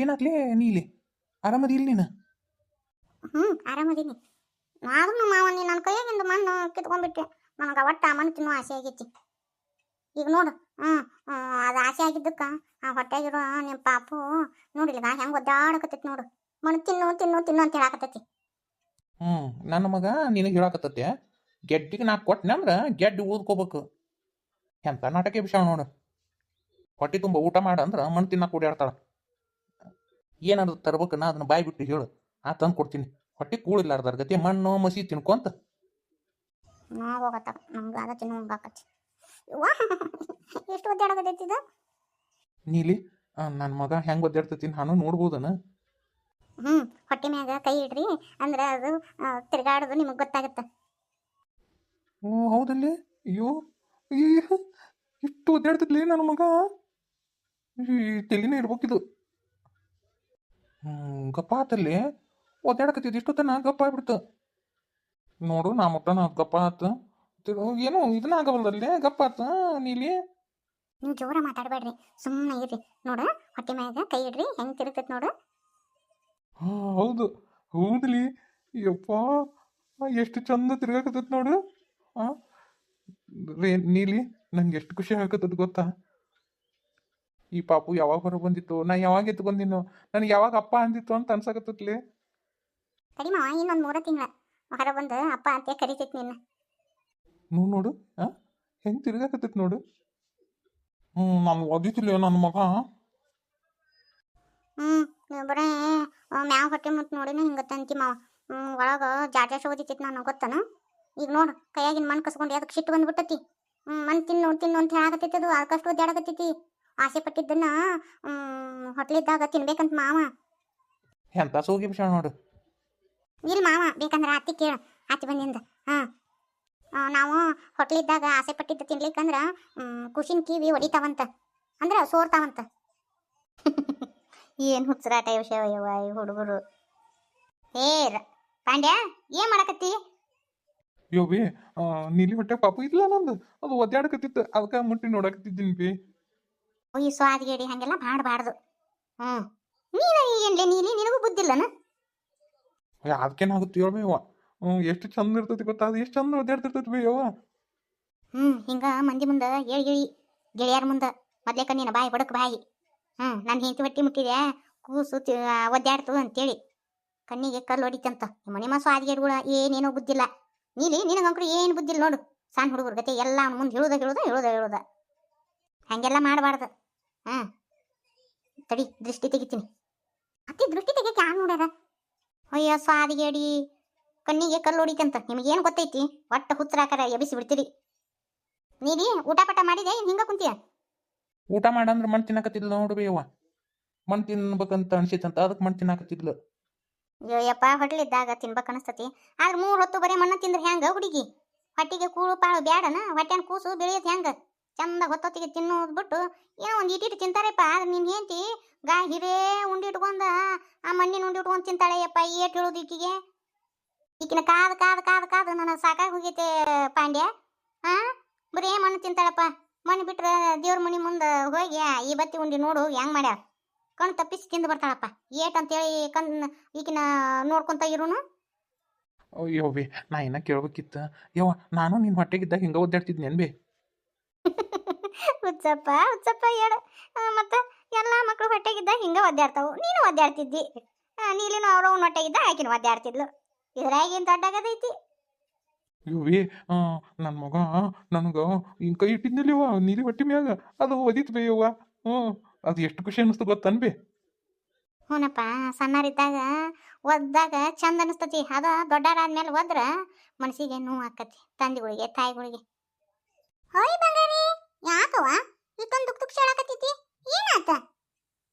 ಏನಾಗ್ಲೇ ನೀಲಿ ಆರಾಮದಿ ಇಲ್ಲಿ ನೀನು? ಆರಾಮದೀನಿ. ನಾನು ಮಾವ ನೀ ನನ್ನ ಕೈಯಾಗಿಂದ ಮಣ್ಣು ಕಿತ್ಕೊಂಡ್ಬಿಟ್ಟೆ. ನನಗೆ ಒಟ್ಟು ಆ ಮಣ್ಣು ತಿನ್ನೋ ಆಸೆ ಆಗೈತಿ. ಈಗ ನೋಡು, ಅದು ಆಸೆ ಆಗಿದ್ದಕ್ಕೆ ಆ ಹೊಟ್ಟೆಗಿರೋ ನಿಮ್ಮ ಪಾಪು ನೋಡಿಲ್ಲ ಹೆಂಗೆ ಒದ್ದಾಡಕತ್ತೈತಿ ನೋಡು. ಮಣ್ಣು ತಿನ್ನು ತಿನ್ನು ತಿನ್ನು ಅಂತ ಹೇಳಾಕತ್ತೈತಿ. ನನ್ನ ಮಗ ನಿನಗೆ ಹೇಳಾಕತ್ತತೆ ಗೆಡ್ಡಿಗೆ ನಾ ಕೊಟ್ಟನೆ ಅಂದ್ರೆ ಗೆಡ್ಡಿ ಊದ್ಕೋಬೇಕು. ಎಂತ ನಾಟಕ ವಿಷಯ ನೋಡು. ಹೊಟ್ಟೆ ತುಂಬ ಊಟ ಮಾಡ ಅಂದ್ರೆ ಮಣ್ಣು ತಿನ್ನಕ್ಕೆ ಓಡಾಡ್ತಾಳ. ಏನಾದ್ರು ತರ್ಬೇಕು ನಾ ಅದನ್ನ ಬಾಯಿ ಬಿಟ್ಟು ಹೇಳು, ಆ ತಂದು ಕೊಡ್ತೀನಿ. ಹೊಟ್ಟೆ ಕೂಳಿಲ್ಲಾರ್ದಾರ ಗತಿ ಮಣ್ಣು ಮಸಿ ತಿನ್ಕೊಂತ ಹೋಗತ್ತ ನಮ್ಗೆ ಅದ ತಿನ್ನು ಹಂಗಾಕತಿ. ಎಷ್ಟು ಒದ್ದಾಡಕತ್ತೈತಿದ ನೀಲಿ. ನನ್ನ ಮಗ ಹೆಂಗೆ ಒದ್ದಾಡ್ತೈತಿ ನಾನು ನೋಡ್ಬೋದನ? ಹೊಟ್ಟೆ ಮ್ಯಾಗ ಕೈ ಇಡ್ರಿ ಅಂದ್ರೆ ಅದು ತಿರ್ಗಾಡೋದು ನಿಮಗೆ ಗೊತ್ತಾಗತ್ತ. ಹೌದಲ್ಲಿ. ಅಯ್ಯೋ ಇಷ್ಟು ಒದ್ದಾಡ್ತಿದ್ಲಿ ನನ್ನ ಮಗ. ಈ ತೆಲಿನೇ ಇರ್ಬೇಕಿದು. ಗಪ್ಪ ಆತಲ್ಲಿ ಒದ್ದಾಡಕತ್ತಿದ್ದು ಇಷ್ಟೊತ್ತನ ಗಪ್ಪ ಆಗ್ಬಿಡ್ತು ನೋಡು. ನಾ ಮುಟ್ಟನ ಗಪ್ಪ ಆತು. ಏನೋ ಇದನ್ನ ಆಗವಲ್ದಲ್ಲೇ ಗಪ್ಪ ಆತ ನೀಲಿ. ನೀವು ಜೋರ ಮಾತಾಡಬೇಡ್ರಿ, ಸುಮ್ಮನೆ ಇರ್ರಿ. ನೋಡು ಹೊಟ್ಟೆ ಮ್ಯಾಗ ಕೈ ಇಡ್ರಿ ಹೆಂಗೆ ತಿರುಗ್ತೈತಿ ನೋಡು. ಹೌದು ಹೌದಲಿ. ಯಪ್ಪ ಎಷ್ಟು ಚಂದ ತಿರ್ಗಾಕತ್ತೈತಿ ನೋಡು. ನೀಲಿ ನಂಗೆ ಎಷ್ಟು ಖುಷಿ ಆಗತ್ತದ ಗೊತ್ತಾ? ಈ ಪಾಪು ಯಾವಾಗ ಹೊರ ಬಂದಿತ್ತು, ನಾ ಯಾವಾಗ ಎತ್ತು ಬಂದಿನೋ, ನನಗೆ ಯಾವಾಗ ಅಪ್ಪ ಅಂದಿತ್ತು ಅಂತ ಅನ್ಸಾಕತ್ತತ್ಲಿ. ಕಡಿಮೆ ಇನ್ನೊಂದು 3 ತಿಂಗಳ ಹೊರ ಬಂದು ಅಪ್ಪ ಅಂತ ಕರಿತೈತಿ ನಿನ್ನ. ನೋಡು ಹೆಂಗೆ ತಿರ್ಗಾಕತ್ತೈತಿ ನೋಡು. ನಾನು ಓದಿತಿಲ್ಲ ನನ್ನ ಮಗ. ನೀವು ಬರೇ ಮ್ಯಾವ ಹೊಟ್ಟೆ ಮುಟ್ಟು ನೋಡಿನ ಹಿಂಗತ್ತಂತಿ ಮಾವ. ಒಳಗೆ ಜಾಜಾಶ ಓದಿತೈತಿ ನಾನು ಗೊತ್ತನ. ಈಗ ನೋಡು ಕೈಯಾಗಿನ ಮಣ್ಣು ಕಸ್ಕೊಂಡು ಅದಕ್ಕೆ ಸಿಟ್ಟು ಬಂದ್ಬಿಟ್ಟತಿ. ಮಣ್ಣು ತಿನ್ನು ತಿನ್ನು ಅಂತ ಹೇಳಾಕತ್ತೈತಿ. ಅದು ಅದಕ್ಕಷ್ಟು ಒದ್ದಾಡಕತ್ತೈತಿ. ಆಸೆ ಪಟ್ಟಿದ್ದನ್ನ ಹೊಟ್ಲಿದ್ದಾಗ ತಿನ್ಬೇಕಂತ ಮಾವ. ಎಂತ ಸೋಗಿ ವಿಷಯ ನೋಡು. ಇಲ್ಲ ಮಾವ, ಬೇಕಂದ್ರೆ ಅತ್ತಿ ಕೇಳು, ಅತ್ತಿ ಬಂದಿಂದ. ನಾವು ಹೊಟ್ಲಿದ್ದಾಗ ಆಸೆ ಪಟ್ಟಿದ್ದು ತಿನ್ಲಿಕ್ಕಂದ್ರೆ ಕುಶಿನ ಕಿವಿ ಹೊಡಿತಾವಂತ, ಅಂದ್ರೆ ಸೋರ್ತಾವಂತ. ಏನು ಹುಚ್ಚರಾಟ ವಿಷಯವ ಈ ಹುಡುಗರು. ಪಾಂಡ್ಯ ಏನ್ ಮಾಡಕತ್ತಿ? ಯೋಬಿ ನೀಲಿ ಹೊಟ್ಟೆ ಪಾಪು ಇಲ್ಲ ನಂದು. ಅದು ಒದ್ದಾಡಕತ್ತಿತ್ತು ಅದಕ್ಕೆ ಮುಟ್ಟಿ ನೋಡಕತ್ತಿದ್ದೀನಿ ಬಿ. ಈ ಸ್ವಾದಿಗೇಡಿ ಹಂಗೆಲ್ಲ ಮಾಡಬಾರ್ದು. ನೀನು ಏನ್ಲೆ ನೀಲಿ, ನಿನಗೂ ಬುದ್ಧಿಲ್ಲನ? ಅದಕ್ಕೇನಾಗುತ್ತೆ ಹೇಳ್ಬಿ ಯವ್ವ. ಎಷ್ಟು ಚಂದ ಇರ್ತೈತಿ ಗೊತ್ತಾ? ಅದು ಎಷ್ಟು ಚಂದ ಒದ್ದಾಡ್ತಿರ್ತೈತಿ ಬಿ ಯವ್ವ. ಹಿಂಗ ಮಂದಿ ಮುಂದೆ ಹೇಳಿ ಗೆಳೆಯರ ಮುಂದೆ ಮೊದ್ಲೇಕ ನೀನು ಬಾಯಿ ಬಡಕ್ ಬಾಯಿ. ನಾನು ಹೆಂಡತಿ ಹೊಟ್ಟಿ ಮುಟ್ಟಿದೆ ಕೂಸು ಒದ್ದಾಡ್ತು ಅಂತೇಳಿ ಕಣ್ಣಿಗೆ ಕಲ್ಲು ಹೊಡಿತಂತ. ಮನೆ ಮಾಸು ಆದಿಗೆಡ್ಗಳ ಏನೇನೋ ಬುದ್ಧಿಲ್ಲ. ನೀಲಿ ನಿನಗಂಕರು ಏನು ಬುದ್ಧಿಲ್ಲ ನೋಡು. ಸಣ್ಣ ಹುಡುಗರ ಗತೆ ಎಲ್ಲ ಮುಂದೆ ಹೇಳುದ ಹಂಗೆಲ್ಲ ಮಾಡಬಾರ್ದು. ತಡಿ ದೃಷ್ಟಿ ತೆಗಿತೀನಿ. ಅತಿ ದೃಷ್ಟಿ ತೆಗಿಯಕ್ಕೆ ಯಾರು ನೋಡ್ಯಾರ? ಅಯ್ಯೋ ಸ್ವಾದಿಗೇಡಿ, ಕಣ್ಣಿಗೆ ಕಲ್ಲು ಹೊಡಿತಂತ. ನಿಮಗೇನು ಗೊತ್ತೈತಿ? ಒಟ್ಟು ಹುಚ್ಚರಾಕರ ಎಬಿಸಿ ಬಿಡ್ತೀರಿ. ನೀಲಿ ಊಟ ಪಟ ಮಾಡಿದೆ ಹಿಂಗ ಕುಂತೀಯ? ಊಟ ಮಾಡಂದ್ರೆ ಮಣ್ಣು ತಿನ್ನಕತ್ತಿದ್ಲು ನೋಡು ಬಿ ಯವ್ವ. ಮಣ್ಣು ತಿನ್ಬೇಕಂತ ಅನ್ಸಿತ್ತಂತ ಅದಕ್ಕೆ ಮಣ್ಣು ತಿನ್ನಕತ್ತಿದ್ಲು. ಅಯ್ಯಪ್ಪ ಹೊಟ್ಲಿದ್ದಾಗ ತಿನ್ಬೇಕು ಅನಸ್ತತಿ. ಆದ್ರೆ 3 ಹೊತ್ತು ಬರೀ ಮಣ್ಣ ತಿಂದ್ರೆ ಹೆಂಗ ಹುಡುಗಿ? ಹೊಟ್ಟಿಗೆ ಕೂಳು ಪಾಳು ಬ್ಯಾಡನ? ಹೊಟ್ಟೆನ ಕೂಸು ಬೆಳೆಯೋದು ಹೆಂಗ? ಚಂದ ಹೊತ್ತೊತ್ತಿಗೆ ತಿನ್ನೋದು ಬಿಟ್ಟು ಏನೋ ಒಂದು ಇಟ್ಟಿಟ್ಟು ತಿಂತಾರಪ್ಪ. ಆದ್ರೆ ನೀನು ಹೆಂಡತಿ ಹಿರೇ ಉಂಡಿ ಇಟ್ಕೊಂಡ ಆ ಮಣ್ಣಿನ ಉಂಡಿ ಇಟ್ಕೊಂಡು ತಿಂತಾಳೆಯಪ್ಪ. ಏಟ್ ಹೇಳೋದು ಈಕಿಗೆ? ಈಕಿನ ಕಾದು ಕಾದು ಕಾದು ಕಾದು ನನಗೆ ಸಾಕಾಗಿ ಹೋಗೈತೆ ಪಾಂಡ್ಯ. ಬರೀ ಮಣ್ಣು ತಿಂತಾಳಪ್ಪ. ಮಣ್ಣು ಬಿಟ್ರೆ ದೇವ್ರ ಮನೆ ಮುಂದೆ ಹೋಗಿ ಈ ಬತ್ತಿ ಉಂಡಿ ನೋಡು ಹೆಂಗ್ ಮಾಡ್ಯಾಳ. ಕಣ್ಣು ತಪ್ಪಿಸಿ ತಿಂದು ಬರ್ತಾಳಪ್ಪ. ಏಟ್ ಅಂತೇಳಿ ಈಕಿನ ನೋಡ್ಕೊಂತ ಇರುನು. ಅಯ್ಯೋ ಬಿ ನಾ ಏನ ಕೇಳ್ಬೇಕಿತ್ತು ಯವ್ವ. ನಾನು ನಿನ್ನ ಹೊಟ್ಟೆಗಿದ್ದಾಗ ಹಿಂಗ ಒದ್ದಾಡ್ತಿದ್ನಿ ಅನ್ಬಿ. ಹುಚ್ಚಪ್ಪ ಹೇಳು. ಮತ್ತೆ ಎಲ್ಲ ಮಕ್ಕಳು ಹೊಟ್ಟೆಗಿದ್ದಾಗ ಹಿಂಗ ಒದ್ದಾಡ್ತಾವು. ನೀನು ಒದ್ದಾಡ್ತಿದ್ದಿ. ನೀಲಿನ ಅವ್ರವ್ನ ಹೊಟ್ಟೆಗಿದ್ದ ಆಕಿನ ಒದ್ದಾಡ್ತಿದ್ಲು. ಇದ್ರಾಗೇನು ದೊಡ್ಡಾಗದೈತಿ? ಯೋವಿ ನನ್ನ ಮಗ ನನಗೆ ಹಿಂಗೆ ಕೈ ಇಟ್ಟಿದ್ನಿಲ್ಲವ ನೀಲಿ ಹೊಟ್ಟಿ ಮ್ಯಾಗ. ಅದು ಒದಿತು ಬಿ ಯವ್ವ. ಅದು ಎಷ್ಟು ಖುಷಿ ಅನ್ನಿಸ್ತು ಗೊತ್ತನ್ಬಿ. ಹ್ಞೂನಪ್ಪ, ಸಣ್ಣರಿದ್ದಾಗ ಒದ್ದಾಗ ಚಂದ ಅನಿಸ್ತತಿ. ಅದ ದೊಡ್ಡರಾದ್ಮೇಲೆ ಒದ್ರ ಮನಸ್ಸಿಗೆ ನೋವು ಆಕತಿ. ತಂದೆಗಳಿಗೆ ತಾಯಿಗಳಿಗೆ. ಹೋಯ್ ಬಂಗಾರಿ, ಯಾಕವ ಇಷ್ಟೊಂದು ದುಃಖ ದುಃಖ ಹೇಳಕತ್ತೈತಿ? ಏನಾತ?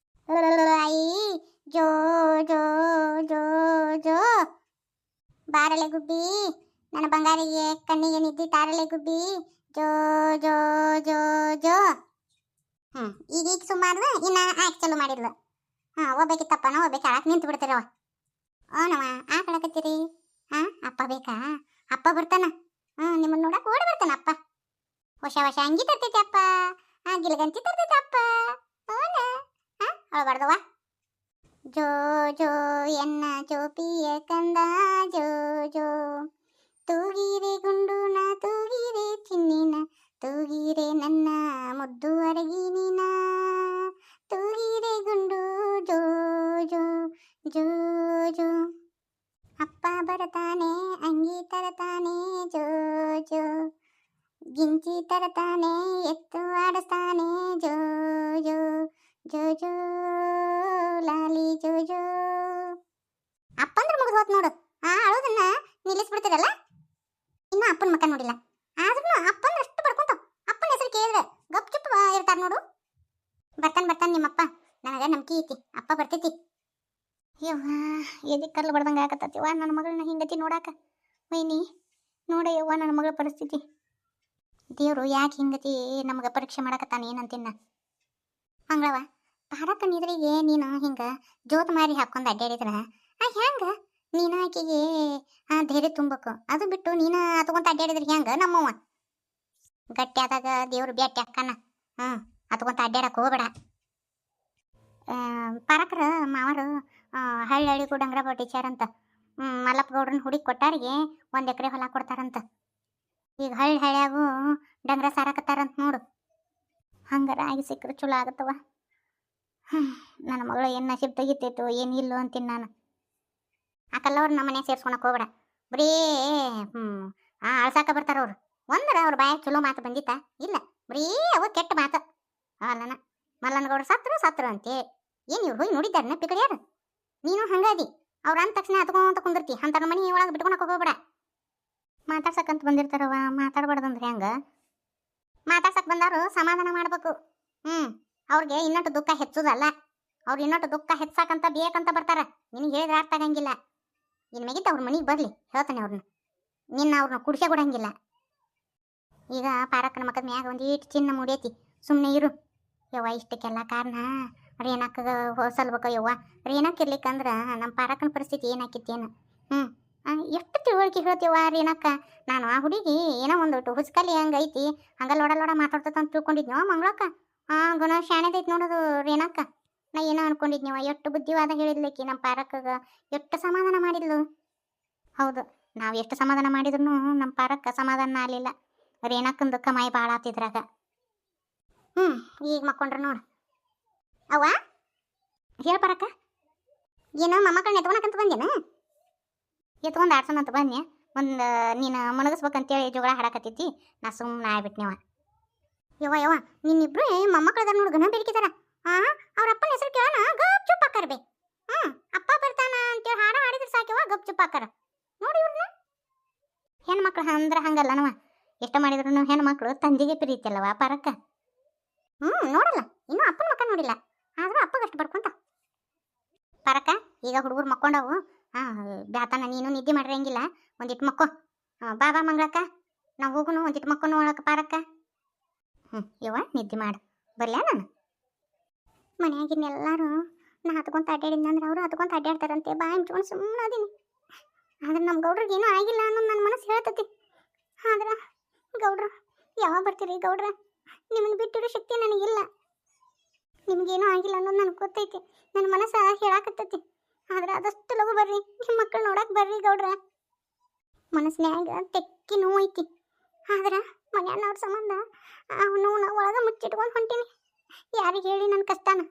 ಅಯ್ಯಿ ಜೋ ಜೋ ಜೋ ಜೋ ಬಾರಲೆ ಗುಬ್ಬಿ, ನನ್ನ ಬಂಗಾರಿಗೆ ಕಣ್ಣಿಗೆ ನಿದ್ದಿ ತಾರಲೆ ಗುಬ್ಬಿ. ಜೋ ಜೋ ಜೋ ಜೋ. ಈಗ ಸುಮಾರು ಇನ್ನ ಆಯ್ಕೆ ಚಲೋ ಮಾಡಿದ್ಲು. ಹೋಗ್ಬೇಕಿತ್ತಪ್ಪನ ಹೋಗ್ಬೇಕು ಆಳಕ್ ನಿಂತು ಬಿಡ್ತಾರವ. ನವ ಆಕಳಕತ್ತೀರಿ? ಅಪ್ಪ ಬೇಕಾ? ಅಪ್ಪ ಬರ್ತಾನ. ನಿಮ್ಮನ್ನ ನೋಡಕ್ ಓಡಿ ಬರ್ತಾನ ಅಪ್ಪ. ಹೊಸ ಹೊಸ ಅಂಗಿ ತರ್ತೈತಿ ಅಪ್ಪ. ಗಿಲ್ಗಂತಿ ತರ್ತೈತಿ ಅಪ್ಪ. ಅಳಬಾರ್ದವ. ಜೋ ಜೋ ಎನ್ನ ಜೋಪಿಯ ಕಂದ ಜೋ ಜೋ ತೂಗಿರೆ ಗುಂಡು ನಾ ತೂಗಿರೆ ಚಿನ್ನಿನ ತೂಗಿರೆ ನನ್ನ ಮುದ್ದು ಅರಗಿನಿನ ತೂಗಿರೆ ಗುಂಡು ಜೋ ಜೋ ಜೋ ಜೋ ಅಪ್ಪ ಬರತಾನೆ ಅಂಗಿ ತರತಾನೆ ಜೋ ಜೋ ಗಿಂಚಿ ತರತಾನೆ ಎತ್ತು ಆಡಿಸ್ತಾನೆ ಜೋ ಜೋ ಜೋ ಜೋ ಲಾಲಿ ಜೋ ಜೋ ಅಪ್ಪಂದ್ರೆ ಮುಗಿದು ಹೋತ್ ನೋಡು ಅಳೋದನ್ನ ನಿಲ್ಲಿಸ್ಬಿಡ್ತೀರಲ್ಲ ಇನ್ನು ಅಪ್ಪನ ಮಕ್ಕ ನೋಡಿಲ್ಲ ಆದ್ರೂ ಅಪ್ಪಂದ್ರೆ ಅಷ್ಟು ಪಡ್ಕೊಂತ ಅಪ್ಪನ ಹೆಸರು ಕೇಳಿದ್ರೆ ಗಪ್ ಚುಪ್ ಇರ್ತಾರ ನೋಡು ಬರ್ತಾನೆ ನಿಮ್ಮಪ್ಪ ನನಗೆ ನಂಬಿಕೆ ಐತಿ ಅಪ್ಪ ಬರ್ತೈತಿ ಯವ್ವ ಎದಕ್ಕೆ ಕರ್ಲು ಬಡ್ದಂಗೆ ಆಗತ್ತವ ನನ್ನ ಮಗಳನ್ನ ಹಿಂಗತಿ ನೋಡಾಕ ವೈನಿ ನೋಡ ಯವ್ವ ನನ್ನ ಮಗಳ ಪರಿಸ್ಥಿತಿ ದೇವರು ಯಾಕೆ ಹಿಂಗತಿ ನಮಗೆ ಪರೀಕ್ಷೆ ಮಾಡಕತ್ತಾನ ಏನಂತಿನ್ನ ಹಂಗವ ಪಾರಕ್ಕನ ಎದುರಿಗೆ ನೀನು ಹಿಂಗೆ ಜೋತ್ ಮಾರಿ ಹಾಕೊಂಡು ಅಡ್ಡಾಡಿದ್ರ ಹೆಂಗ ನೀನು ಆಕೆಗೆ ಧೈರ್ಯ ತುಂಬಬೇಕು ಅದು ಬಿಟ್ಟು ನೀನು ಅತ್ಕೊಂತ ಅಡ್ಡಾಡಿದ್ರೆ ಹೆಂಗ ನಮ್ಮವ್ವ ಗಟ್ಟಿ ಆದಾಗ ದೇವ್ರು ಬ್ಯಾಟಿ ಅಕ್ಕನ ಅತ್ಕೊಂತ ಅಡ್ಡಾಡಕ್ಕೆ ಹೋಗ್ಬೇಡ ಪಾರಕ್ರ ಮಾವರು ಹಳ್ಳಿಗೂ ಡಂಗ್ರ ಟೀಚರ್ ಅಂತ ಮಲ್ಲಪ್ಪ ಗೌಡ್ರನ್ನ ಹುಡುಗಿ ಕೊಟ್ಟಾರಿಗೆ 1 ಎಕರೆ ಹೊಲ ಕೊಡ್ತಾರಂತ ಈಗ ಹಳ್ಳಿಯಾಗೂ ಡಂಗ್ರ ಸಾರಕತ್ತಾರಂತ ನೋಡು ಹಂಗಾರ ಆಗಿ ಸಿಕ್ಕರೆ ಚಲೋ ಆಗತ್ತವ ನನ್ನ ಮಗಳು ಏನು ನಸೀಬ್ ತೆಗಿತೈತು ಏನಿಲ್ಲೋ ಅಂತೀನಿ ನಾನು ಆಕಲ್ಲವ್ರು ನಮ್ಮ ಮನೆ ಸೇರ್ಸ್ಕೊಳಕ್ಕೆ ಹೋಗ್ಬೇಡ ಬರೀ ಅಳ್ಸಾಕ ಬರ್ತಾರ ಅವ್ರು ಅವ್ರ ಬಾಯಾಗ ಚಲೋ ಮಾತು ಬಂದಿತ್ತ ಇಲ್ಲ ಬರೀ ಅವ ಕೆಟ್ಟ ಮಾತು ಅಲ್ಲನ ಮಲ್ಲನಗೌಡ್ರು ಸತ್ರು ಅಂತೆ ಏನು ಇವ್ರು ಹೋಗಿ ನೋಡಿದ್ದಾರನ ಪಿಕಡಿಯಾರ ನೀನು ಹಂಗಾದಿ ಅವ್ರು ಅಂದ ತಕ್ಷಣ ಹತ್ಕೊಂತ ಕುಂದಿರ್ತಿ ಅಂತ ಮನೆ ಒಳಗೆ ಬಿಟ್ಕೊಳಕ್ಕೆ ಹೋಗ್ಬೇಡ ಮಾತಾಡ್ಸಕ್ಕಂತ ಬಂದಿರ್ತಾರವ ಮಾತಾಡ್ಬಾರ್ದಂದ್ರೆ ಹೆಂಗ ಮಾತಾಡ್ಸಕ್ ಬಂದಾರು ಸಮಾಧಾನ ಮಾಡ್ಬೇಕು ಅವ್ರಿಗೆ ಇನ್ನೊಟ್ಟು ದುಃಖ ಹೆಚ್ಚುದಲ್ಲ ಅವ್ರು ಇನ್ನೊಟ್ಟು ದುಃಖ ಹೆಚ್ಚಾಕಂತ ಬೇಕಂತ ಬರ್ತಾರ ನಿನಗೆ ಹೇಳಿದ್ರೆ ಅರ್ಥ ಆಗಂಗಿಲ್ಲ ಇನ್ ಮ್ಯಾಗಿದ್ದ ಅವ್ರ ಮನೆಗೆ ಬರ್ಲಿ ಹೇಳ್ತಾನೆ ಅವ್ರನ್ನ ನಿನ್ನ ಅವ್ರನ್ನ ಕುಡಿಸೇ ಕೊಡಂಗಿಲ್ಲ ಈಗ ಪಾರಕ್ಕನ ಮಕ್ಕದ ಮ್ಯಾಗ ಒಂದೀಟ್ ಚಿನ್ನ ಮೂಡೈತಿ ಸುಮ್ಮನೆ ಇರು ಯವ್ವ ಇಷ್ಟಕ್ಕೆಲ್ಲ ಕಾರಣ ರೇಣಕ್ಕ ಹೊಸಲ್ಬೇಕ ಯವ್ವ ರೇಣಕ್ ಇರ್ಲಿಕ್ಕಂದ್ರ ನಮ್ಮ ಪಾರಕ್ಕನ ಪರಿಸ್ಥಿತಿ ಏನಾಕಿತ್ತೇನು ಎಷ್ಟು ತಿಳುವಳಿಕೆ ಹೇಳ್ತೀವ ರೇಣಕ್ಕ ನಾನು ಆ ಹುಡುಗಿ ಏನೋ ಒಂದು ಹುಸ್ಕಲಿ ಹಂಗೈತಿ ಹಂಗ ಲೋಡ ಮಾತಾಡ್ತಂತ ಅಂತ ತಿಳ್ಕೊಂಡಿದ್ನವ ಮಂಗಳಕ್ಕ ಗುಣ ಶಾಣೆದೈತಿ ನೋಡೋದು ರೇಣಕ್ಕ ನಾ ಏನೋ ಅನ್ಕೊಂಡಿದ್ನವ ಎಷ್ಟು ಬುದ್ಧಿವಾದ ಹೇಳಿದ್ಲಿಕ್ಕಿ ನಮ್ಮ ಪಾರಕ್ಕಗ ಎಷ್ಟು ಸಮಾಧಾನ ಮಾಡಿದ್ಲು ಹೌದು ನಾವು ಎಷ್ಟು ಸಮಾಧಾನ ಮಾಡಿದ್ರು ನಮ್ಮ ಪಾರಕ್ಕ ಸಮಾಧಾನ ಆಗಲಿಲ್ಲ ರೇಣಕ್ಕನ ದುಃಖ ಮಾಯಿ ಭಾಳ ಆತಿದ್ರಾಗ ಈಗ ಮಕ್ಕೊಂಡ್ರ ನೋಡು ಅವ್ವ ಹೇಳ ಪಾರಕ್ಕ ಏನೋ ಮೊಮ್ಮಕ್ಕಳನ್ನ ಎತ್ಕೊಳಕಂತ ಬಂದೇನ ಎತ್ಕೊಂಡು ಆಡ್ಸೋಣಂತ ಬನ್ನಿ ನೀನು ಮುಣಗಿಸ್ಬೇಕಂತೇಳಿ ಜಗಳ ಹಾಡಕತ್ತೈತಿ ನಾ ಸುಮ್ಮನೆ ಆಗ್ಬಿಟ್ನಿವ ಯವ್ವ ನಿನ್ನಿಬ್ರು ಮೊಮ್ಮಕ್ಕಳದ ನೋಡು ಗನ ಬೇಡಿಕಿದಾರ ಅವ್ರ ಅಪ್ಪನ ಹೆಸರು ಕೇಳೋಣ ಗಪ್ ಚುಪ್ ಹಾಕರ್ ಬೇ ಅಪ್ಪ ಬರ್ತಾನ ಅಂತೇಳಿ ಹಾಡ ಹಾಡಿದ್ರೆ ಸಾಕ್ಯವ ಗಪ್ ಚುಪ್ ಹಾಕರ ನೋಡಿ ಇವ್ರನ್ನ ಹೆಣ್ಮಕ್ಳು ಅಂದ್ರೆ ಹಂಗಲ್ಲನವ ಎಷ್ಟು ಮಾಡಿದ್ರು ಹೆಣ್ಮಕ್ಳು ತಂದೆಗೆ ಪ್ರೀತಿಯಲ್ಲವ ಪಾರಕ್ಕ ನೋಡಲ್ಲ ಇನ್ನೂ ಅಪ್ಪನ ಮಕ್ಕ ನೋಡಿಲ್ಲ ಆದ್ರೂ ಅಪ್ಪಗಷ್ಟು ಬರ್ಕೊಂತ ಪಾರಕ್ಕ ಈಗ ಹುಡುಗರು ಮಕ್ಕೊಂಡವು ಬ್ಯಾತನ ನೀನು ನಿದ್ದೆ ಮಾಡಿರಂಗಿಲ್ಲ ಒಂದಿಟ್ಟು ಮಕ್ಕೋ ಬಾಬಾ ಮಂಗಳಕ್ಕ ನಾವು ಹೋಗುನು ಒಂದಿಟ್ಟು ಮಕ್ಕೊಂಡು ಒಳಕ ಪಾರಕ್ಕ ಯವ್ವ ನಿದ್ದೆ ಮಾಡು ಬರ್ಲ್ಯಾ ನಾನು ಮನೆಯಾಗಿನ್ನೆಲ್ಲರೂ ನಾ ಹತ್ಕೊಂತ ಅಡ್ಡಾಡಿದ್ನಂದ್ರೆ ಅವರು ಹತ್ಕೊಂತ ಅಡ್ಡಾಡ್ತಾರಂತೆ ಬಾ ಹಂಚ್ಕೊಂಡು ಸುಮ್ಮನೆ ಅದೀನಿ ಆದ್ರೆ ನಮ್ಮ ಗೌಡ್ರಿಗೆ ಏನೂ ಆಗಿಲ್ಲ ಅನ್ನೋದು ನನ್ನ ಮನಸ್ಸು ಹೇಳ್ತತಿ ಆದ್ರೆ ಗೌಡ್ರ ಯಾವಾಗ ಬರ್ತೀರಿ ಗೌಡ್ರ ನಿಮ್ಮನ್ನು ಬಿಟ್ಟಿರೋ ಶಕ್ತಿ ನನಗಿಲ್ಲ ನಿಮ್ಗೇನೂ ಆಗಿಲ್ಲ ಅನ್ನೋದು ನನಗೆ ಗೊತ್ತೈತಿ ನನ್ನ ಮನಸ್ಸು ಹೇಳಾಕತ್ತೈತಿ ಆದ್ರೆ ಆದಷ್ಟು ಲಗು ಬರ್ರಿ ನಿಮ್ಮ ಮಕ್ಕಳು ನೋಡಕ್ಕೆ ಬರ್ರಿ ಗೌಡ್ರ ಮನಸ್ಸಿನ್ಯಾಗ ತೆಕ್ಕಿ ನೋವು ಐತಿ ಆದ್ರೆ ಮನ್ಯಾನವ್ರ ಸಂಬಂಧ ನೋವು ನಾ ಒಳಗೆ ಮುಚ್ಚಿಟ್ಕೊಂಡು ಹೊಂಟೀನಿ ಯಾರಿಗೆ ಹೇಳಿ ನನ್ನ ಕಷ್ಟನ